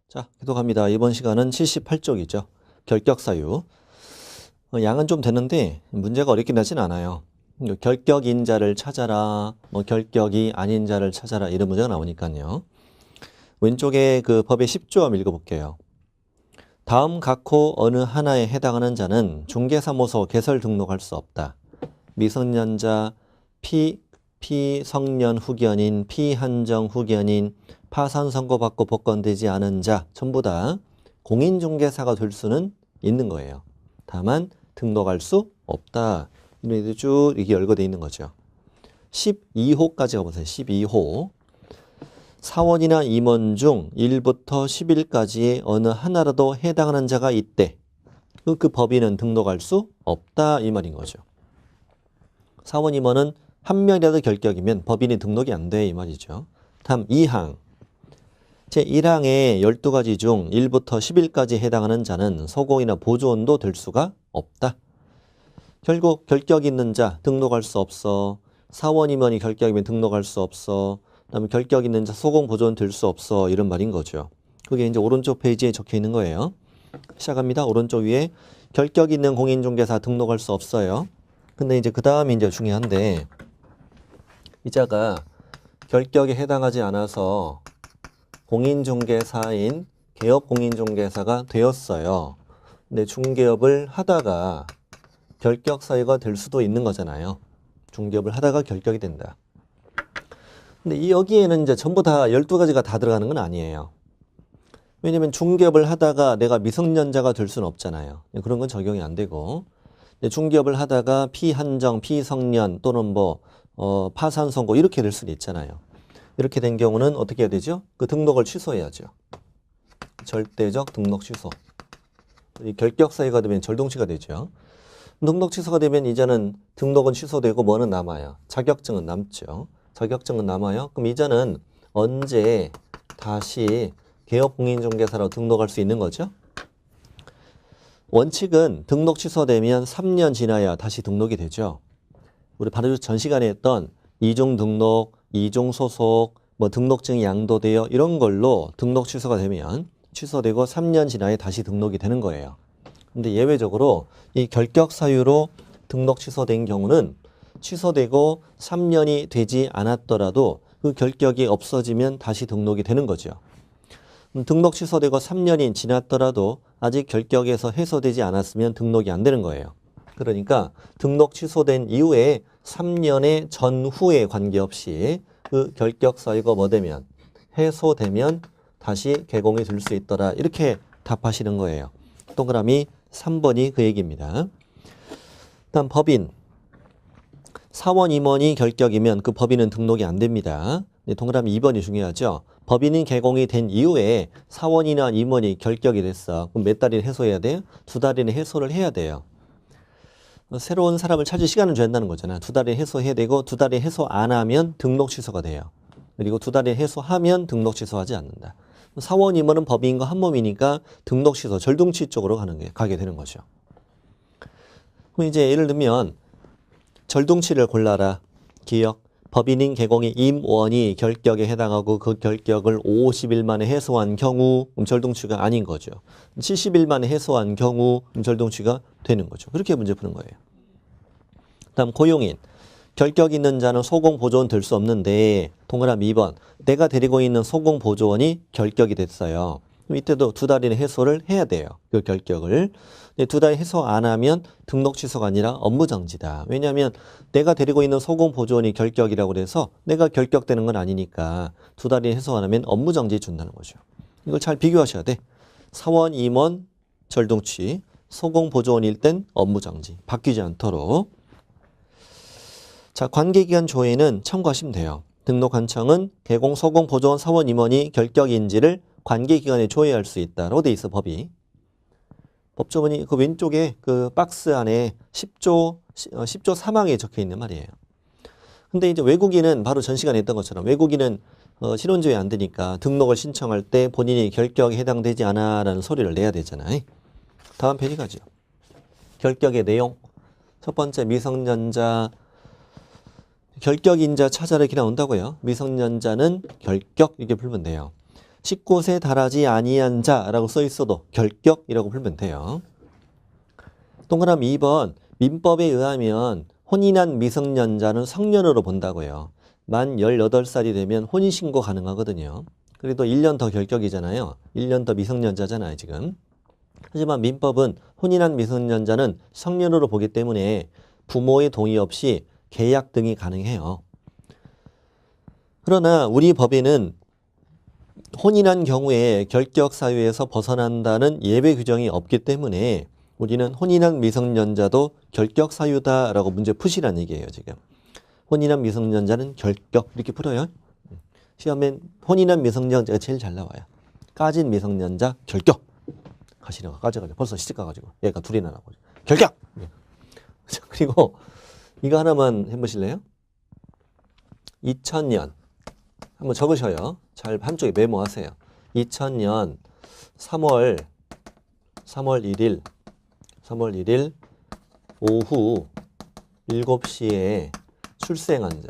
자, 계속합니다. 이번 시간은 78쪽이죠. 결격사유. 양은 좀 되는데 문제가 어렵긴 하진 않아요. 결격인자를 찾아라, 결격이 아닌 자를 찾아라 이런 문제가 나오니까요. 왼쪽에 그 법의 10조 한번 읽어볼게요. 다음 각호 어느 하나에 해당하는 자는 중개사무소 개설 등록할 수 없다. 미성년자, 피성년 후견인, 피한정 후견인, 파산 선고받고 복권되지 않은 자 전부 다 공인중개사가 될 수는 있는 거예요. 다만 등록할 수 없다. 이런 애들 쭉 이렇게 열거되어 있는 거죠. 12호까지 가보세요. 12호. 사원이나 임원 중 1부터 10일까지의 어느 하나라도 해당하는 자가 있대. 그 법인은 등록할 수 없다 이 말인 거죠. 사원, 임원은 한 명이라도 결격이면 법인이 등록이 안 돼 이 말이죠. 다음 2항. 제1항의 12가지 중 1부터 10일까지 해당하는 자는 소공이나 보조원도 될 수가 없다. 결국 결격 있는 자 등록할 수 없어. 사원, 임원이 결격이면 등록할 수 없어. 그다음에 결격 있는 자 소공, 보조원 될 수 없어. 이런 말인 거죠. 그게 이제 오른쪽 페이지에 적혀 있는 거예요. 시작합니다. 오른쪽 위에 결격 있는 공인중개사 등록할 수 없어요. 근데 이제 그 다음이 이제 중요한데 이 자가 결격에 해당하지 않아서 공인중개사인 개업공인중개사가 되었어요. 근데 중개업을 하다가 결격 사유가 될 수도 있는 거잖아요. 중개업을 하다가 결격이 된다. 근데 여기에는 이제 전부 다 12가지가 다 들어가는 건 아니에요. 왜냐면 중개업을 하다가 내가 미성년자가 될 수는 없잖아요. 그런 건 적용이 안 되고 중개업을 하다가 피한정, 피성년 또는 파산 선고 이렇게 될 수는 있잖아요. 이렇게 된 경우는 어떻게 해야 되죠? 그 등록을 취소해야죠. 절대적 등록 취소. 이 결격 사유가 되면 절동치가 되죠. 등록 취소가 되면 이자는 등록은 취소되고 뭐는 남아요? 자격증은 남죠. 자격증은 남아요. 그럼 이자는 언제 다시 개업공인중개사로 등록할 수 있는 거죠? 원칙은 등록 취소되면 3년 지나야 다시 등록이 되죠. 우리 바로 전 시간에 했던 이중 등록, 이중 소속, 등록증이 양도되어 이런 걸로 등록 취소가 되면 취소되고 3년 지나야 다시 등록이 되는 거예요. 근데 예외적으로 이 결격 사유로 등록 취소된 경우는 취소되고 3년이 되지 않았더라도 그 결격이 없어지면 다시 등록이 되는 거죠. 등록 취소되고 3년이 지났더라도 아직 결격에서 해소되지 않았으면 등록이 안 되는 거예요. 그러니까 등록 취소된 이후에 3년의 전후에 관계없이 그 결격 사유가 되면 해소되면 다시 개공이 될 수 있더라. 이렇게 답하시는 거예요. 동그라미 3번이 그 얘기입니다. 다음 법인. 사원, 임원이 결격이면 그 법인은 등록이 안 됩니다. 동그라미 2번이 중요하죠. 법인이 개공이 된 이후에 사원이나 임원이 결격이 됐어. 그럼 몇 달이나 해소해야 돼요? 2달이나 해소를 해야 돼요. 새로운 사람을 찾을 시간을 줘야 한다는 거잖아. 2달에 해소해야 되고 2달에 해소 안 하면 등록 취소가 돼요. 그리고 2달에 해소하면 등록 취소하지 않는다. 사원, 임원은 법인과 한 몸이니까 등록 취소, 절동치 쪽으로 가게 되는 거죠. 그럼 이제 예를 들면 절동치를 골라라. 기억. 법인인 개공이 임원이 결격에 해당하고 그 결격을 50일 만에 해소한 경우 절동치가 아닌 거죠. 70일 만에 해소한 경우 절동치가 되는 거죠. 그렇게 문제 푸는 거예요. 다음 고용인. 결격 있는 자는 소공보조원 될 수 없는데 동그라미 2번. 내가 데리고 있는 소공보조원이 결격이 됐어요. 이때도 2달이나 해소를 해야 돼요. 그 결격을. 2달 해소 안 하면 등록 취소가 아니라 업무정지다. 왜냐하면 내가 데리고 있는 소공보조원이 결격이라고 해서 내가 결격되는 건 아니니까 2달이나 해소 안 하면 업무정지 준다는 거죠. 이걸 잘 비교하셔야 돼. 사원, 임원, 절동치, 소공보조원일 땐 업무정지. 바뀌지 않도록. 자, 관계기간 조회는 참고하시면 돼요. 등록관청은 개공, 소공, 보조원, 사원, 임원이 결격인지를 관계기간에 조회할 수 있다라고 돼 있어, 법이. 법조문이 그 왼쪽에 그 박스 안에 10조 3항에 적혀 있는 말이에요. 근데 이제 외국인은 바로 전 시간에 했던 것처럼 외국인은 신원조회 안 되니까 등록을 신청할 때 본인이 결격에 해당되지 않아 라는 소리를 내야 되잖아요. 다음 페이지 가죠. 결격의 내용. 첫 번째 미성년자 결격인자 찾아라 이렇게 나온다고요. 미성년자는 결격 이렇게 풀면 돼요. 19세 달하지 아니한 자라고 써 있어도 결격이라고 풀면 돼요. 동그라미 2번 민법에 의하면 혼인한 미성년자는 성년으로 본다고요. 만 18살이 되면 혼인신고 가능하거든요. 그래도 1년 더 결격이잖아요. 1년 더 미성년자잖아요, 지금. 하지만 민법은 혼인한 미성년자는 성년으로 보기 때문에 부모의 동의 없이 계약 등이 가능해요. 그러나 우리 법에는 혼인한 경우에 결격 사유에서 벗어난다는 예외 규정이 없기 때문에 우리는 혼인한 미성년자도 결격 사유다라고 문제 푸시라는 얘기예요, 지금. 혼인한 미성년자는 결격 이렇게 풀어요. 시험엔 혼인한 미성년자가 제일 잘 나와요. 까진 미성년자 결격. 가시려고 까져가지고 벌써 시집 가가지고 얘가 둘이나 나고 결격. 그리고 이거 하나만 해보실래요? 2000년 한번 적으셔요. 잘 한쪽에 메모하세요. 2000년 3월 1일 오후 7시에 출생한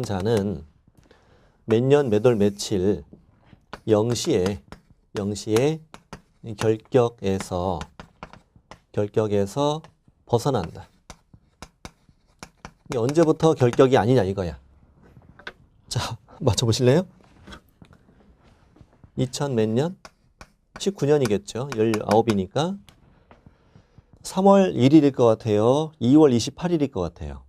자는 몇 년 몇 월 며칠 0시에 결격에서 벗어난다. 이게 언제부터 결격이 아니냐 이거야. 자, 맞춰보실래요? 2000 몇 년? 19년이겠죠. 19이니까 3월 1일일 것 같아요. 2월 28일일 것 같아요.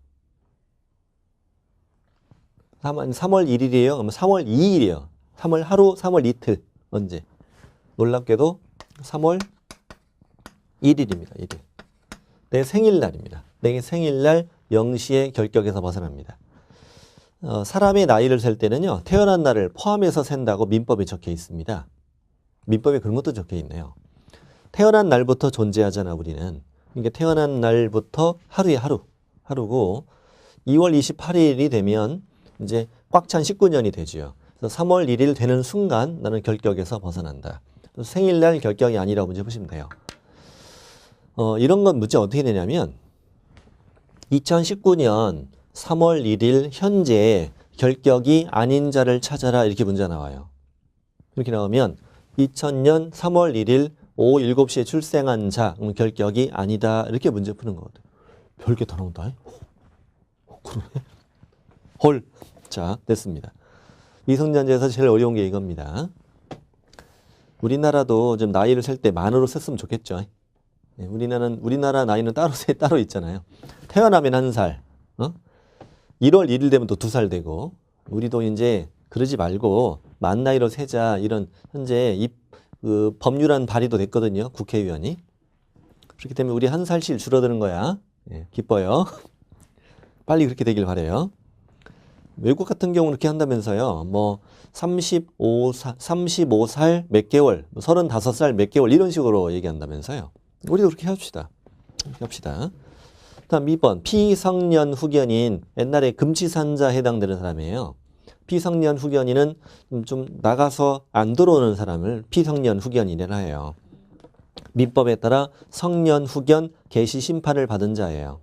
3월 1일이에요. 그러면 3월 2일이에요. 3월 하루, 3월 이틀. 언제? 놀랍게도 3월 1일입니다. 1일. 내 생일날입니다. 내 생일날 0시에 결격에서 벗어납니다. 사람의 나이를 셀 때는요. 태어난 날을 포함해서 센다고 민법에 적혀 있습니다. 민법에 그런 것도 적혀 있네요. 태어난 날부터 존재하잖아 우리는. 그러니까 태어난 날부터 하루에 하루고 2월 28일이 되면 이제 꽉 찬 19년이 되죠. 그래서 3월 1일 되는 순간 나는 결격에서 벗어난다. 생일날 결격이 아니라고 문제 보시면 돼요. 이런 건 문제 어떻게 되냐면 2019년 3월 1일 현재 결격이 아닌 자를 찾아라 이렇게 문제가 나와요. 이렇게 나오면 2000년 3월 1일 오후 7시에 출생한 자 결격이 아니다 이렇게 문제 푸는 거거든. 별게 다 나온다. 그러네. 헐. 자, 됐습니다. 미성년자에서 제일 어려운 게 이겁니다. 우리나라도 좀 나이를 셀 때 만으로 셌으면 좋겠죠. 네, 우리나라 나이는 따로 있잖아요. 태어나면 1살, 1월 1일 되면 또 2살 되고, 우리도 이제 그러지 말고 만 나이로 세자 이런 현재 법률안 발의도 됐거든요. 국회의원이. 그렇기 때문에 우리 1살씩 줄어드는 거야. 네, 기뻐요. 빨리 그렇게 되길 바라요. 외국 같은 경우는 그렇게 한다면서요. 뭐 35살 몇 개월, 35살 몇 개월 이런 식으로 얘기한다면서요. 우리도 그렇게 합시다. 다음 2번 피성년 후견인 옛날에 금치산자 해당되는 사람이에요. 피성년 후견인은 좀 나가서 안 들어오는 사람을 피성년 후견인이라 해요. 민법에 따라 성년 후견 개시 심판을 받은 자예요.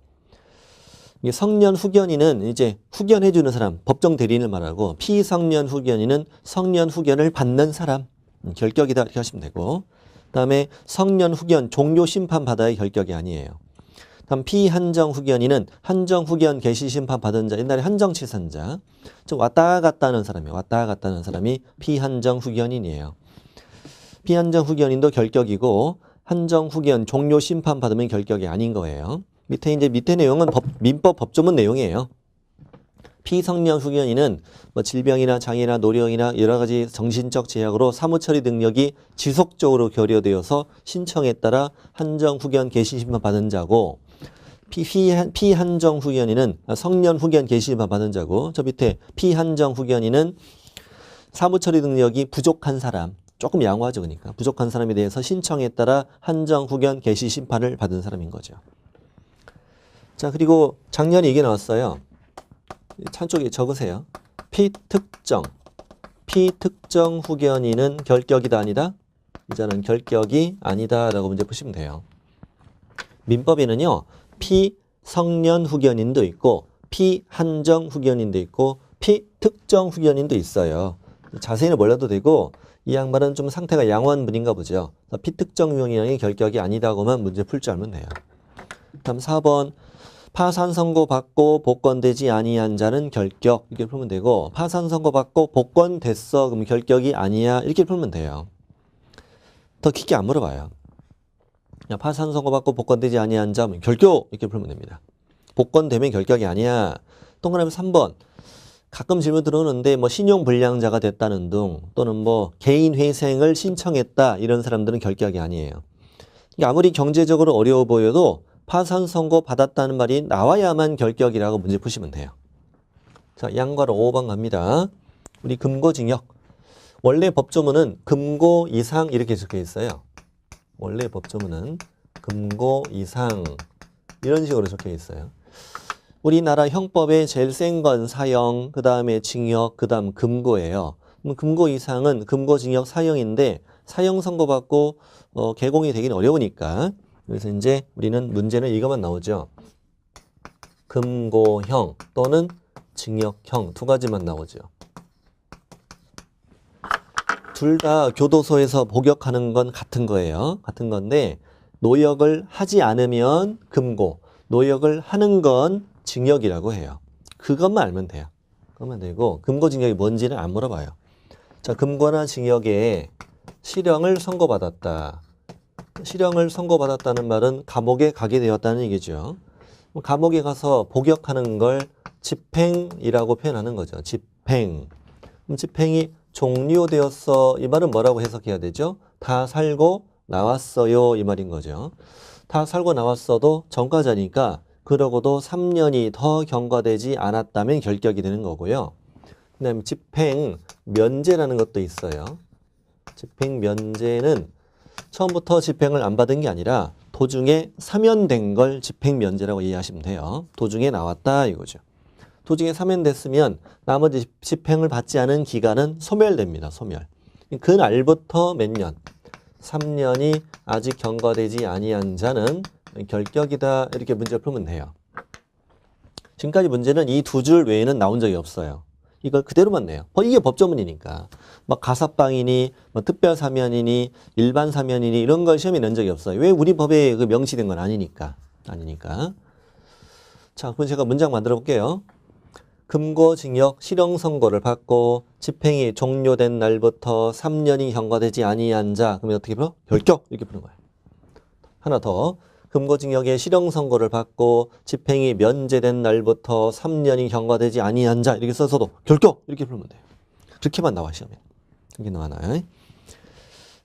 성년 후견인은 이제 후견해주는 사람, 법정 대리인을 말하고 피성년 후견인은 성년 후견을 받는 사람, 결격이다 이렇게 하시면 되고 그다음에 성년 후견 종료 심판 받아야 결격이 아니에요. 다음 피한정 후견인은 한정 후견 개시 심판 받은 자, 옛날에 한정치산자, 즉 왔다 갔다 하는 사람이 피한정 후견인이에요. 피한정 후견인도 결격이고 한정 후견 종료 심판 받으면 결격이 아닌 거예요. 밑에 내용은 민법 법조문 내용이에요. 피성년 후견인은 뭐 질병이나 장애나 노령이나 여러 가지 정신적 제약으로 사무처리 능력이 지속적으로 결여되어서 신청에 따라 한정 후견 개시 심판 받은 자고 피한정 후견인은 성년 후견 개시 심판 받은 자고 저 밑에 피한정 후견인은 사무처리 능력이 부족한 사람 조금 양호하죠. 그러니까 부족한 사람에 대해서 신청에 따라 한정 후견 개시 심판을 받은 사람인 거죠. 자, 그리고 작년에 이게 나왔어요. 한쪽에 적으세요. 피특정 후견인은 결격이다 아니다? 이자는 결격이 아니다 라고 문제 푸시면 돼요. 민법에는요. 피성년 후견인도 있고 피한정 후견인도 있고 피특정 후견인도 있어요. 자세히는 몰라도 되고 이 양반은 좀 상태가 양호한 분인가 보죠. 피특정 후견인이 결격이 아니다고만 문제 풀 줄 알면 돼요. 다음 4번 파산 선고 받고 복권되지 아니한 자는 결격 이렇게 풀면 되고 파산 선고 받고 복권됐어 그럼 결격이 아니야 이렇게 풀면 돼요. 더 깊게 안 물어봐요. 파산 선고 받고 복권되지 아니한 자면 결격 이렇게 풀면 됩니다. 복권되면 결격이 아니야. 동그라미 3번 가끔 질문 들어오는데 뭐 신용불량자가 됐다는 등 또는 뭐 개인회생을 신청했다 이런 사람들은 결격이 아니에요. 아무리 경제적으로 어려워 보여도 파산 선고 받았다는 말이 나와야만 결격이라고 문제 푸시면 돼요. 자, 양과로 5번 갑니다. 우리 금고징역. 원래 법조문은 금고 이상 이렇게 적혀 있어요. 원래 법조문은 금고 이상 이런 식으로 적혀 있어요. 우리나라 형법에 제일 센 건 사형, 그 다음에 징역, 그 다음 금고예요. 그럼 금고 이상은 금고징역 사형인데 사형 선고받고 개공이 되긴 어려우니까 그래서 이제 우리는 문제는 이것만 나오죠. 금고형 또는 징역형 두 가지만 나오죠. 둘 다 교도소에서 복역하는 건 같은 거예요. 같은 건데 노역을 하지 않으면 금고, 노역을 하는 건 징역이라고 해요. 그것만 알면 돼요. 그것만 되고 금고징역이 뭔지는 안 물어봐요. 자, 금고나 징역에 실형을 선고받았다. 실형을 선고받았다는 말은 감옥에 가게 되었다는 얘기죠. 감옥에 가서 복역하는 걸 집행이라고 표현하는 거죠. 집행. 그럼 집행이 종료되었어. 이 말은 뭐라고 해석해야 되죠? 다 살고 나왔어요. 이 말인 거죠. 다 살고 나왔어도 전과자니까 그러고도 3년이 더 경과되지 않았다면 결격이 되는 거고요. 그 다음에 집행 면제라는 것도 있어요. 집행 면제는 처음부터 집행을 안 받은 게 아니라 도중에 사면된 걸 집행 면제라고 이해하시면 돼요. 도중에 나왔다 이거죠. 도중에 사면됐으면 나머지 집행을 받지 않은 기간은 소멸됩니다. 소멸. 그날부터 몇 년? 3년이 아직 경과되지 아니한 자는 결격이다. 이렇게 문제를 풀면 돼요. 지금까지 문제는 이 두 줄 외에는 나온 적이 없어요. 이걸 그대로만 내요. 이게 법조문이니까. 막 가사방이니, 뭐 특별 사면이니, 일반 사면이니 이런 걸 시험에 낸 적이 없어요. 왜 우리 법에 그 명시된 건 아니니까. 자, 그럼 제가 문장 만들어 볼게요. 금고징역 실형 선고를 받고 집행이 종료된 날부터 3년이 경과되지 아니한 자. 그러면 어떻게 풀어? 결격 이렇게 푸는 거예요. 하나 더. 금고징역의 실형 선고를 받고 집행이 면제된 날부터 3년이 경과되지 아니한 자 이렇게 써서도 결격 이렇게 풀면 돼요. 그렇게만 나와 시험에. 이게 나와요.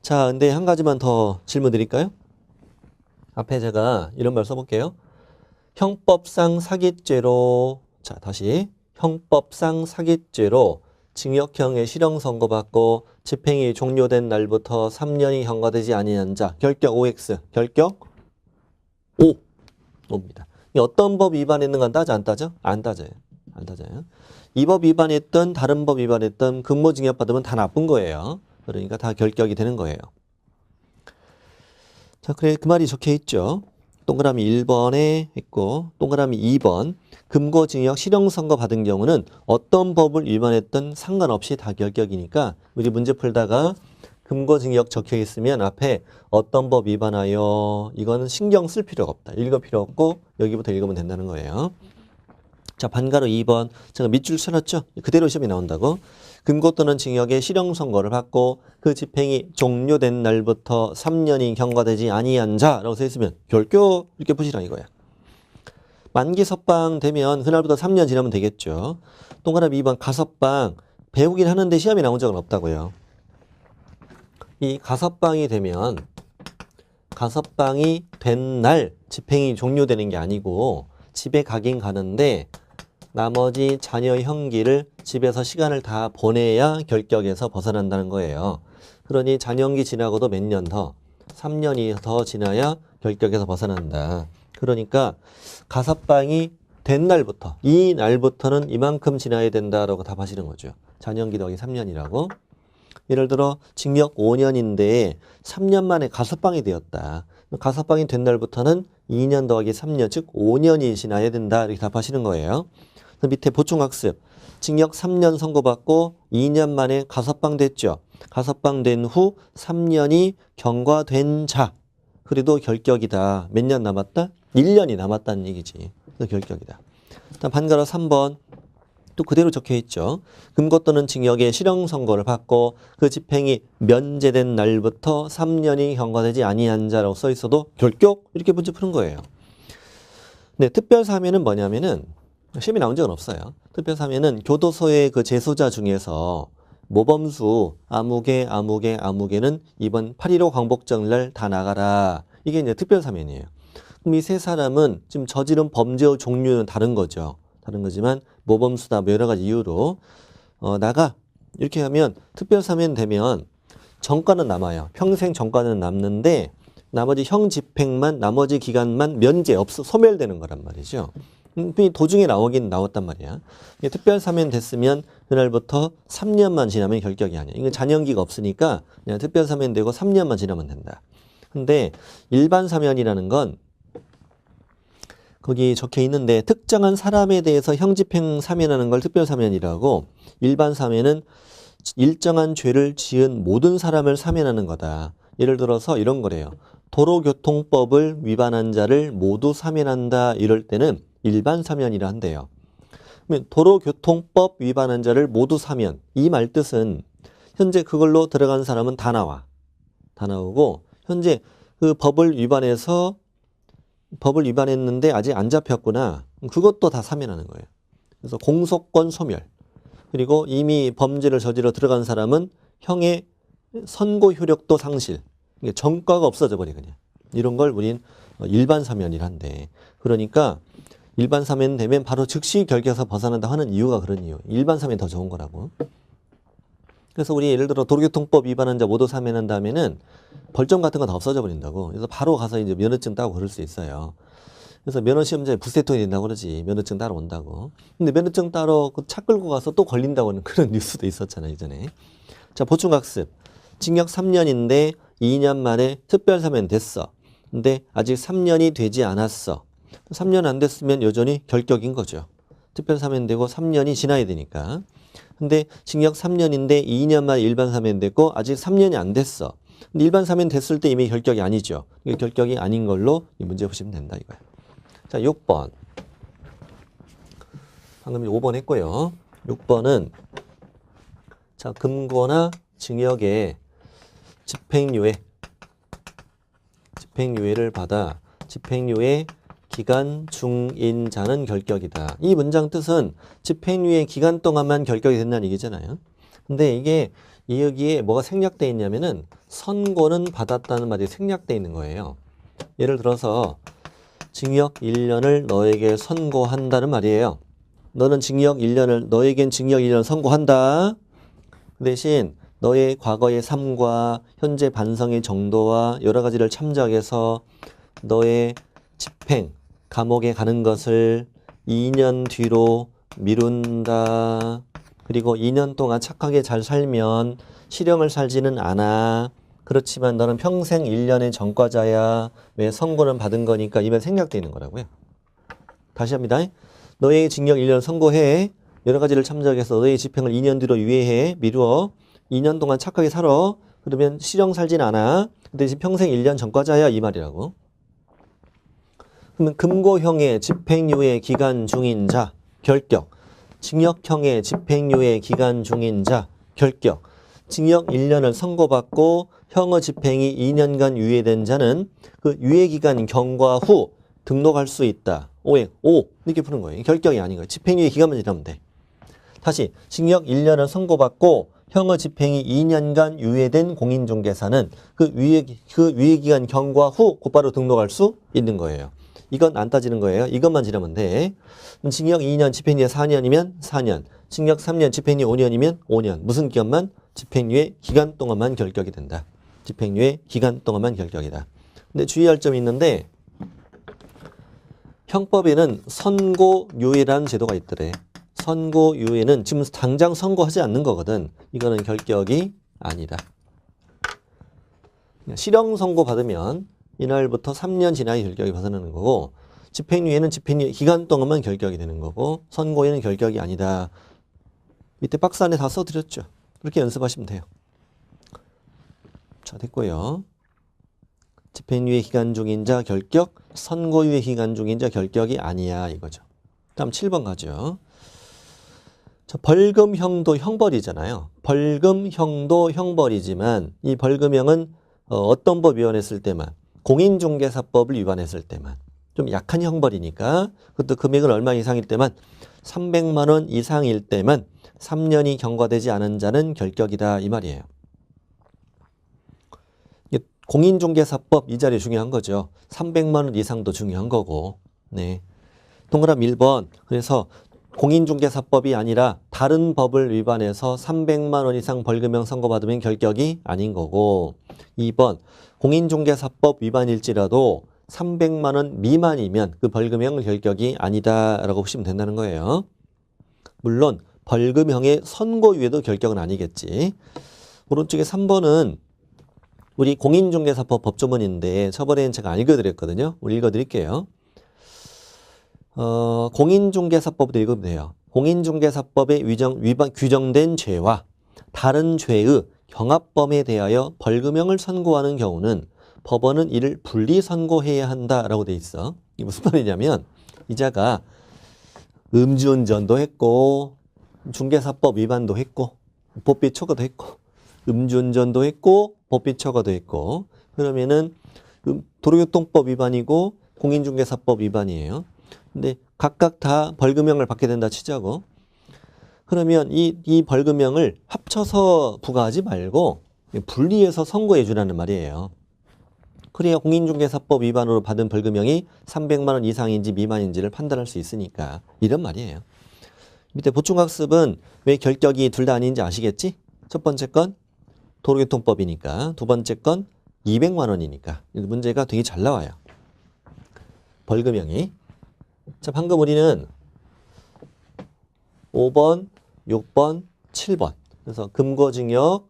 자, 근데 한 가지만 더 질문 드릴까요? 앞에 제가 이런 말 써볼게요. 형법상 사기죄로 자 다시 형법상 사기죄로 징역형의 실형 선고받고 집행이 종료된 날부터 3년이 경과되지 아니한 자 결격 OX 결격 5입니다. 어떤 법 위반했는 건 따져 안 따져? 안 따져요. 안 따져요. 이 법 위반했던 다른 법 위반했던 금고징역 받으면 다 나쁜 거예요. 그러니까 다 결격이 되는 거예요. 자, 그래 그 말이 적혀 있죠. 동그라미 1번에 있고 동그라미 2번 금고징역 실형 선고 받은 경우는 어떤 법을 위반했든 상관없이 다 결격이니까 우리 문제 풀다가 금고징역 적혀 있으면 앞에 어떤 법 위반하여 이거는 신경 쓸 필요가 없다. 읽을 필요 없고 여기부터 읽으면 된다는 거예요. 자, 반가로 2번 제가 밑줄 쳐놨죠? 그대로 시험이 나온다고. 금고 또는 징역의 실형 선고를 받고 그 집행이 종료된 날부터 3년이 경과되지 아니한 자라고 써 있으면 결격 이렇게 보시라 이거야. 만기 석방 되면 그날부터 3년 지나면 되겠죠. 동그라미 2번 가석방 배우긴 하는데 시험이 나온 적은 없다고요. 이 가석방이 되면 가석방이 된 날 집행이 종료되는 게 아니고 집에 가긴 가는데 나머지 자녀 형기를 집에서 시간을 다 보내야 결격에서 벗어난다는 거예요. 그러니 자녀형기 지나고도 몇 년 더, 3년이 더 지나야 결격에서 벗어난다. 그러니까 가석방이 된 날부터, 이 날부터는 이만큼 지나야 된다라고 답하시는 거죠. 자녀형기 더하기 3년이라고. 예를 들어 징역 5년인데 3년 만에 가석방이 되었다. 가석방이 된 날부터는 2년 더하기 3년, 즉 5년이 지나야 된다. 이렇게 답하시는 거예요. 그 밑에 보충학습. 징역 3년 선고받고 2년 만에 가석방 됐죠. 가석방 된 후 3년이 경과된 자. 그래도 결격이다. 몇 년 남았다? 1년이 남았다는 얘기지. 그래서 결격이다. 일단 반가로 3번. 또 그대로 적혀 있죠. 금고 또는 징역의 실형 선고를 받고 그 집행이 면제된 날부터 3년이 경과되지 아니한 자라고 써 있어도 결격 이렇게 문제 푸는 거예요. 네, 특별사면은 뭐냐면은 시험에 나온 적은 없어요. 특별사면은 교도소의 그 재소자 중에서 모범수 아무개는 이번 8.15 광복절날 다 나가라. 이게 이제 특별사면이에요. 그럼 이 세 사람은 지금 저지른 범죄의 종류는 다른 거죠. 다른 거지만 모범수다 뭐 여러 가지 이유로 나가 이렇게 하면 특별사면 되면 정과는 남아요. 평생 정과는 남는데 나머지 형 집행만 나머지 기간만 면제 없어 소멸되는 거란 말이죠. 도중에 나오긴 나왔단 말이야. 특별사면 됐으면 그날부터 3년만 지나면 결격이 아니야. 이건 잔영기가 없으니까 그냥 특별사면 되고 3년만 지나면 된다. 근데 일반사면이라는 건 거기 적혀 있는데 특정한 사람에 대해서 형집행 사면하는 걸 특별사면이라고 일반 사면은 일정한 죄를 지은 모든 사람을 사면하는 거다. 예를 들어서 이런 거래요. 도로교통법을 위반한 자를 모두 사면한다. 이럴 때는 일반 사면이라 한대요. 그러면 도로교통법 위반한 자를 모두 사면 이 말 뜻은 현재 그걸로 들어간 사람은 다 나와. 다 나오고 현재 그 법을 위반했는데 아직 안 잡혔구나. 그것도 다 사면하는 거예요. 그래서 공소권 소멸. 그리고 이미 범죄를 저지러 들어간 사람은 형의 선고 효력도 상실. 이게 전과가 없어져 버려 그냥. 이런 걸 우린 일반 사면이란데. 그러니까 일반 사면 되면 바로 즉시 결격에서 벗어난다 하는 이유가 그런 이유. 일반 사면이 더 좋은 거라고. 그래서 우리 예를 들어 도로교통법 위반한 자 모두 사면한 다음에는 벌점 같은 거 다 없어져 버린다고. 그래서 바로 가서 이제 면허증 따고 그럴 수 있어요. 그래서 면허시험장에 부세통이 된다고 그러지. 면허증 따러 온다고. 근데 면허증 따러 그 차 끌고 가서 또 걸린다고 하는 그런 뉴스도 있었잖아, 이전에. 자, 보충학습. 징역 3년인데 2년 만에 특별사면 됐어. 근데 아직 3년이 되지 않았어. 3년 안 됐으면 여전히 결격인 거죠. 특별사면 되고 3년이 지나야 되니까. 근데 징역 3년인데 2년 만에 일반 사면 됐고 아직 3년이 안 됐어. 근데 일반 사면 됐을 때 이미 결격이 아니죠. 이게 결격이 아닌 걸로 이 문제 보시면 된다 이거야. 자, 6번. 방금 5번 했고요. 6번은 자, 금고나 징역의 집행유예를 받아 집행유예 기간 중인 자는 결격이다. 이 문장 뜻은 집행유예 기간 동안만 결격이 된다는 얘기잖아요. 근데 이게 여기에 뭐가 생략되어 있냐면은 선고는 받았다는 말이 생략되어 있는 거예요. 예를 들어서 징역 1년을 너에게 선고한다는 말이에요. 너는 너에겐 징역 1년 선고한다. 그 대신 너의 과거의 삶과 현재 반성의 정도와 여러 가지를 참작해서 너의 집행, 감옥에 가는 것을 2년 뒤로 미룬다. 그리고 2년 동안 착하게 잘 살면 실형을 살지는 않아. 그렇지만 너는 평생 1년의 전과자야. 왜 선고는 받은 거니까 이면 생략되어 있는 거라고요. 다시 합니다. 너의 징역 1년 선고해. 여러 가지를 참작해서 너의 집행을 2년 뒤로 유예해. 미루어. 2년 동안 착하게 살아. 그러면 실형 살진 않아. 대신 평생 1년 전과자야. 이 말이라고. 그러면 금고형의 집행유예 기간 중인 자, 결격. 징역형의 집행유예 기간 중인 자, 결격. 징역 1년을 선고받고 형의 집행이 2년간 유예된 자는 그 유예기간 경과 후 등록할 수 있다. 이렇게 푸는 거예요. 결격이 아닌 거예요. 집행유예 기간만 지나면 돼. 다시 징역 1년을 선고받고 형의 집행이 2년간 유예된 공인중개사는 그 유예기간 경과 후 곧바로 등록할 수 있는 거예요. 이건 안 따지는 거예요. 이것만 지나면 돼. 징역 2년, 집행유예 4년이면 4년. 징역 3년, 집행유예 5년이면 5년. 무슨 기간만? 집행유예 기간 동안만 결격이 된다. 집행유예 기간 동안만 결격이다. 근데 주의할 점이 있는데 형법에는 선고유예라는 제도가 있더래. 선고유예는 지금 당장 선고하지 않는 거거든. 이거는 결격이 아니다. 실형 선고 받으면 이날부터 3년 지나야 결격이 벗어나는 거고 집행유예는 집행유예 기간 동안만 결격이 되는 거고 선고유예는 결격이 아니다. 밑에 박스 안에 다 써드렸죠. 그렇게 연습하시면 돼요. 자, 됐고요. 집행유예 기간 중인 자 결격, 선고유예 기간 중인 자 결격이 아니야 이거죠. 다음 7번 가죠. 자, 벌금형도 형벌이잖아요. 벌금형도 형벌이지만 이 벌금형은 어떤 법 위반했을 때만, 공인중개사법을 위반했을 때만, 좀 약한 형벌이니까 그것도 금액은 얼마 이상일 때만, 300만 원 이상일 때만 3년이 경과되지 않은 자는 결격이다 이 말이에요. 공인중개사법 이 자리 중요한 거죠. 300만 원 이상도 중요한 거고. 네. 동그라미 1번. 그래서 공인중개사법이 아니라 다른 법을 위반해서 300만 원 이상 벌금형 선고받으면 결격이 아닌 거고. 2번. 공인중개사법 위반일지라도 300만 원 미만이면 그 벌금형 결격이 아니다라고 보시면 된다는 거예요. 물론 벌금형의 선고유예도 결격은 아니겠지. 오른쪽에 3번은 우리 공인중개사법 법조문인데 저번에는 제가 안 읽어드렸거든요. 우리 읽어드릴게요. 공인중개사법도 읽으면 돼요. 공인중개사법에 규정된 죄와 다른 죄의 경합범에 대하여 벌금형을 선고하는 경우는 법원은 이를 분리 선고해야 한다라고 돼 있어. 이게 무슨 말이냐면 이자가 음주운전도 했고 중개사법 위반도 했고 법비 초과도 했고 음주운전도 했고 법비 초과도 했고 그러면은 도로교통법 위반이고 공인중개사법 위반이에요. 근데 각각 다 벌금형을 받게 된다 치자고. 그러면 이 벌금형을 합쳐서 부과하지 말고 분리해서 선고해 주라는 말이에요. 그래야 공인중개사법 위반으로 받은 벌금형이 300만 원 이상인지 미만인지를 판단할 수 있으니까 이런 말이에요. 밑에 보충학습은 왜 결격이 둘 다 아닌지 아시겠지? 첫 번째 건 도로교통법이니까, 두 번째 건 200만 원이니까 문제가 되게 잘 나와요. 벌금형이. 자, 방금 우리는 5번, 6번, 7번. 그래서 금고징역,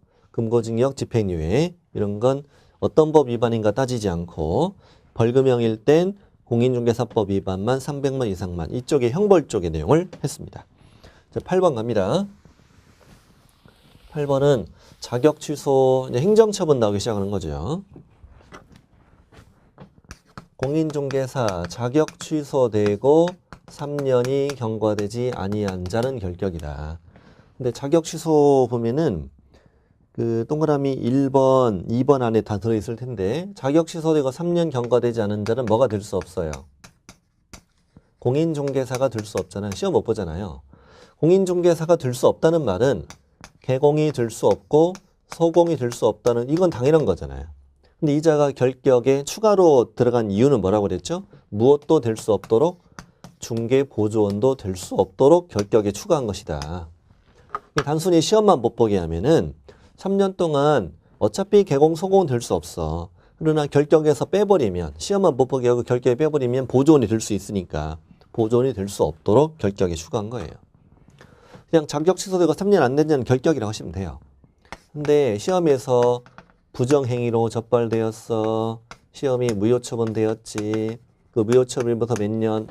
집행유예 이런 건 어떤 법 위반인가 따지지 않고 벌금형일 땐 공인중개사법 위반만 300만 이상만 이쪽에 형벌 쪽의 내용을 했습니다. 자, 8번 갑니다. 8번은 자격 취소, 이제 행정처분 나오기 시작하는 거죠. 공인중개사 자격 취소되고 3년이 경과되지 아니한 자는 결격이다. 근데 자격 취소 보면은 그 동그라미 1번, 2번 안에 다 들어있을 텐데 자격 취소되고 3년 경과되지 않은 자는 뭐가 될 수 없어요? 공인중개사가 될 수 없잖아요. 시험 못 보잖아요. 공인중개사가 될 수 없다는 말은 개공이 될 수 없고 소공이 될 수 없다는 이건 당연한 거잖아요. 근데 이자가 결격에 추가로 들어간 이유는 뭐라고 그랬죠? 무엇도 될 수 없도록 중개보조원도 될 수 없도록 결격에 추가한 것이다. 단순히 시험만 못 보게 하면은 3년 동안 어차피 개공, 소공은 될 수 없어. 그러나 결격에서 빼버리면 시험만 못 보게 하고 결격에 빼버리면 보조원이 될 수 있으니까 보조원이 될 수 없도록 결격에 추가한 거예요. 그냥 자격 취소되고 3년 안 된 자는 결격이라고 하시면 돼요. 근데 시험에서 부정행위로 적발되었어. 시험이 무효처분되었지. 그 무효처분부터 몇 년?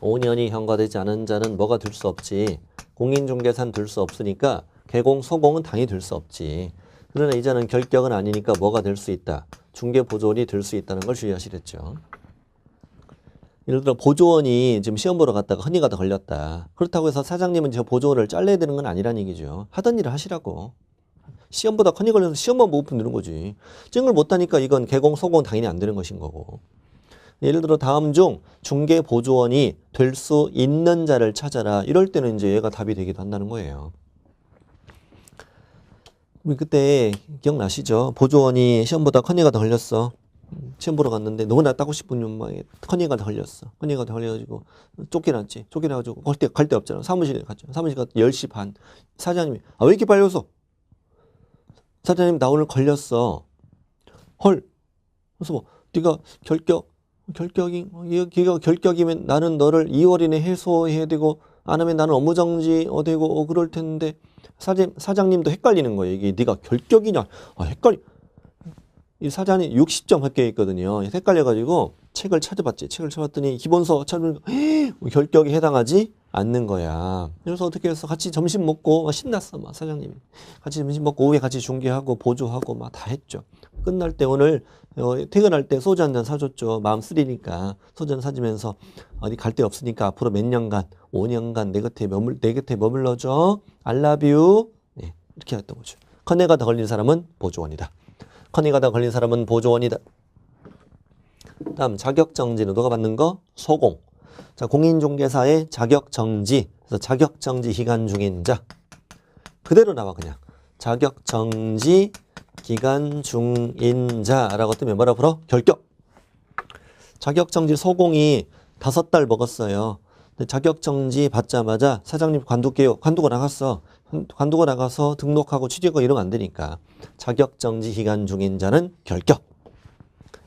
5년이 경과되지 않은 자는 뭐가 될 수 없지. 공인중개사는 될 수 없으니까 개공, 소공은 당연히 될 수 없지. 그러나 이자는 결격은 아니니까 뭐가 될 수 있다. 중개보조원이 될 수 있다는 걸 주의하시랬죠. 예를 들어 보조원이 지금 시험 보러 갔다가 허니가 다 걸렸다. 그렇다고 해서 사장님은 저 보조원을 잘라야 되는 건 아니라는 얘기죠. 하던 일을 하시라고. 시험보다 허니 걸려서 시험만 못 푸는 거지. 증을 못 따니까 이건 개공, 소공 당연히 안 되는 것인 거고. 예를 들어 다음 중 중개보조원이 될 수 있는 자를 찾아라. 이럴 때는 이제 얘가 답이 되기도 한다는 거예요. 우리 그때 기억나시죠? 보조원이 시험보다 허니가 더 걸렸어. 시험 보러 갔는데 너무나 따고 싶은 막 허니가 더 걸렸어. 허니가 더 걸려가지고 쫓겨났지. 쫓겨나가지고 갈 데 없잖아. 사무실에 갔죠. 사무실 가서 10시 반. 사장님이 왜 이렇게 빨리 왔어? 사장님 나 오늘 걸렸어. 헐. 그래서 뭐 네가 결격이면 나는 너를 2월 이내 해소해야 되고 안 하면 나는 업무정지 되고 그럴 텐데 사장님도 헷갈리는 거예요. 이게 네가 결격이냐? 헷갈리. 이 사장이 60점 합격했거든요. 헷갈려가지고 책을 찾아봤지. 책을 찾아봤더니 기본서 찾으면 결격에 해당하지 않는 거야. 그래서 어떻게 해서 같이 점심 먹고 막 신났어. 막 사장님이. 같이 점심 먹고 오후에 같이 중개하고 보조하고 막 다 했죠. 끝날 때 오늘 퇴근할 때 소주 한 잔 사줬죠. 마음 쓰리니까 소주 한 잔 사주면서 어디 갈 데 없으니까 앞으로 몇 년간 5년간 내 곁에 머물러줘. I love you. 네, 이렇게 했던 거죠. 커네가 더 걸린 사람은 보조원이다. 커네가 더 걸린 사람은 보조원이다. 다음 자격정지는 누가 받는 거? 소공. 자, 공인중개사의 자격정지. 그래서 자격정지 기간 중인 자. 그대로 나와 그냥. 자격정지 기간 중인 자라고 뜨면 뭐라 불어? 결격. 자격정지 소공이 5달 먹었어요. 근데 자격정지 받자마자 사장님 관둘게요. 관두고 나갔어. 관두고 나가서 등록하고 취직하고 이러면 안 되니까. 자격정지 기간 중인 자는 결격.